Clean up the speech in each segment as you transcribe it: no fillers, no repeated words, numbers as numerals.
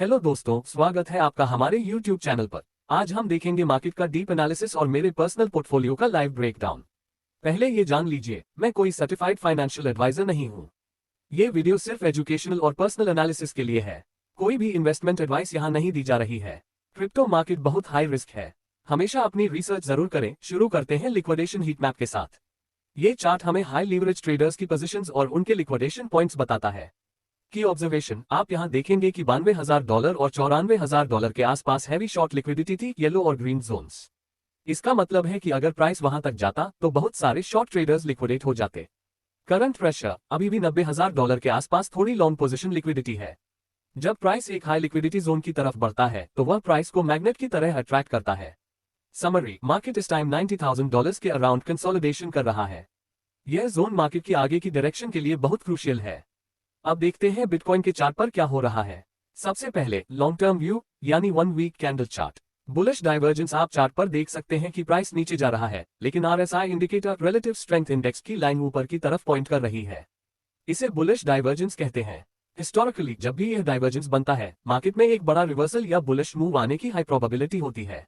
Hello दोस्तों, स्वागत है आपका हमारे YouTube चैनल पर। आज हम देखेंगे मार्केट का डीप एनालिसिस और मेरे पर्सनल पोर्टफोलियो का लाइव ब्रेकडाउन। पहले ये जान लीजिए, मैं कोई सर्टिफाइड फाइनेंशियल एडवाइजर नहीं हूँ। ये वीडियो सिर्फ एजुकेशनल और पर्सनल एनालिसिस के लिए है। कोई भी इन्वेस्टमेंट एडवाइस यहाँ नहीं दी जा रही है। क्रिप्टो मार्केट बहुत हाई रिस्क है, हमेशा अपनी रिसर्च जरूर करें। शुरू करते हैं लिक्विडेशन हीट मैप के साथ। ये चार्ट हमें हाई लीवरेज ट्रेडर्स की पोजीशंस और उनके लिक्विडेशन पॉइंट्स बताता है। की ऑब्जर्वेशन, आप यहाँ देखेंगे कि $92,000 और $94,000 के आसपास हैवी शॉर्ट लिक्विडिटी थी, येलो और ग्रीन जोन्स। इसका मतलब है कि अगर प्राइस वहां तक जाता तो बहुत सारे शॉर्ट ट्रेडर्स लिक्विडेट हो जाते। करंट प्रेशर, अभी भी $90,000 के आसपास थोड़ी लॉन्ग पोजीशन लिक्विडिटी है। जब प्राइस एक हाई लिक्विडिटी जोन की तरफ बढ़ता है तो वह प्राइस को मैग्नेट की तरह अट्रैक्ट करता है। समरी, मार्केट इस टाइम $90,000 के अराउंड कंसोलिडेशन कर रहा है। यह जोन मार्केट की आगे की डायरेक्शन के लिए बहुत क्रूशियल है। अब देखते हैं बिटकॉइन के चार्ट पर क्या हो रहा है। सबसे पहले लॉन्ग टर्म व्यू यानी 1 week candle chart. Bullish divergence, आप चार्ट पर देख सकते हैं कि प्राइस नीचे जा रहा है, लेकिन RSI indicator relative strength index की लाइन ऊपर की तरफ पॉइंट कर रही है। इसे बुलिश डाइवर्जेंस कहते हैं। हिस्टोरिकली जब भी यह डाइवर्जेंस बनता है, मार्केट में एक बड़ा रिवर्सल या बुलिश मूव आने की हाई प्रोबेबिलिटी होती है।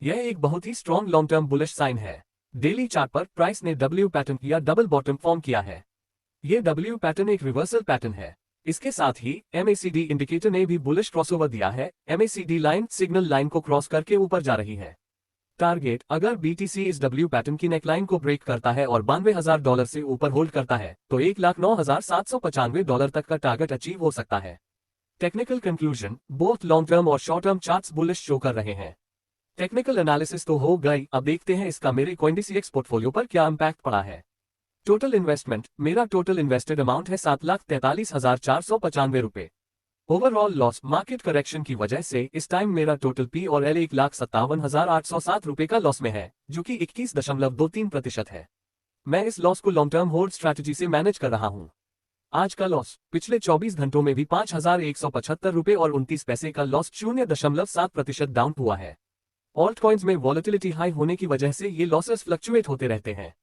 यह एक बहुत ही strong long term bullish sign है। डेली चार्ट पर प्राइस ने डब्ल्यू पैटर्न या डबल बॉटम फॉर्म किया है। ये डब्ल्यू पैटर्न एक रिवर्सल पैटर्न है। इसके साथ ही MACD इंडिकेटर ने भी बुलिश क्रॉसओवर दिया है। MACD लाइन सिग्नल लाइन को क्रॉस करके ऊपर जा रही है। टारगेट, अगर BTC इस डब्ल्यू पैटर्न की नेकलाइन को ब्रेक करता है और $92,000 से ऊपर होल्ड करता है तो $1,09,795 तक का टारगेट अचीव हो सकता है। Technical conclusion, both long term और short term charts bullish show कर रहे हैं। टेक्निकल एनालिसिस तो हो गई, अब देखते हैं इसका मेरे CoinDCX पोर्टफोलियो पर क्या इंपैक्ट पड़ा है। टोटल इन्वेस्टमेंट, मेरा टोटल इन्वेस्टेड अमाउंट है $7,43,495। ओवरऑल लॉस, मार्केट करेक्शन की वजह से इस टाइम मेरा टोटल P और L $1,57,807 का लॉस में है, जो कि 21.23% है। मैं इस लॉस को लॉन्ग टर्म होल्ड स्ट्रैटेजी से मैनेज कर रहा हूं। आज का लॉस, पिछले 24 घंटों में भी ₹5,175 और 29 पैसे का लॉस 0.7% डाउन हुआ है। ऑल्ट कॉइन्स में वॉलेटिलिटी हाई होने की वजह से ये लॉसेस फ्लक्चुएट होते रहते हैं।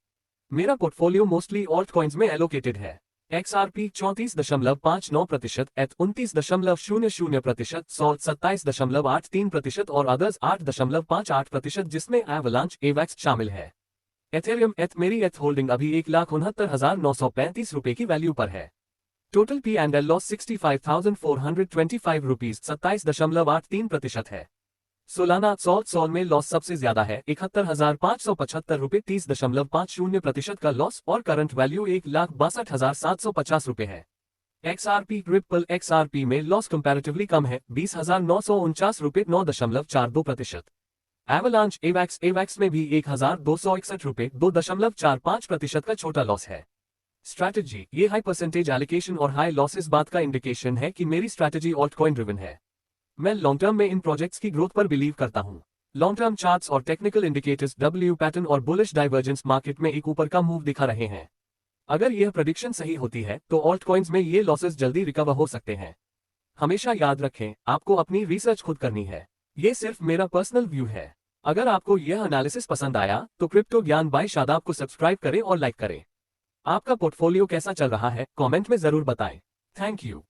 मेरा पोर्टफोलियो मोस्टली ऑल्ट कॉइन्स में एलोकेटेड है। XRP 34.59%, ETH 29.00%, SOL 27.83% और अदर्स 8.58%, जिसमें एवलांच AVAX शामिल है। एथेरियम मेरी ETH होल्डिंग अभी $1,69,935 की वैल्यू पर है। टोटल P&L लॉस ₹65,425, 27.83% है। सोलाना SOL में लॉस सबसे ज्यादा है, ₹71,575, 30.50% का लॉस और करंट वैल्यू ₹1,62,750 है। XRP रिपल XRP में लॉस कंपैरेटिवली कम है, ₹20,949, 9.42%। एवलांच AVAX में भी ₹1,261, 2.45% का छोटा लॉस है। स्ट्रैटेजी, ये हाई परसेंटेज एलोकेशन और हाई लॉस इस बात का इंडिकेशन है कि मेरी स्ट्रैटेजी ऑल्टकॉइन ड्रिवन है। मैं लॉन्ग टर्म में इन प्रोजेक्ट्स की ग्रोथ पर बिलीव करता हूं। लॉन्ग टर्म चार्ट्स और टेक्निकल इंडिकेटर्स डब्ल्यू पैटर्न और बुलिश डाइवर्जेंस मार्केट में एक ऊपर का मूव दिखा रहे हैं। अगर यह प्रेडिक्शन सही होती है तो ऑल्ट कॉइन्स में ये लॉसेस जल्दी रिकवर हो सकते हैं। हमेशा याद रखें, आपको अपनी रिसर्च खुद करनी है। ये सिर्फ मेरा पर्सनल व्यू है। अगर आपको यह एनालिसिस पसंद आया तो क्रिप्टो ज्ञान बाय शादाब को सब्सक्राइब करें और लाइक करें। आपका पोर्टफोलियो कैसा चल रहा है कमेंट में जरूर बताएं। Thank you.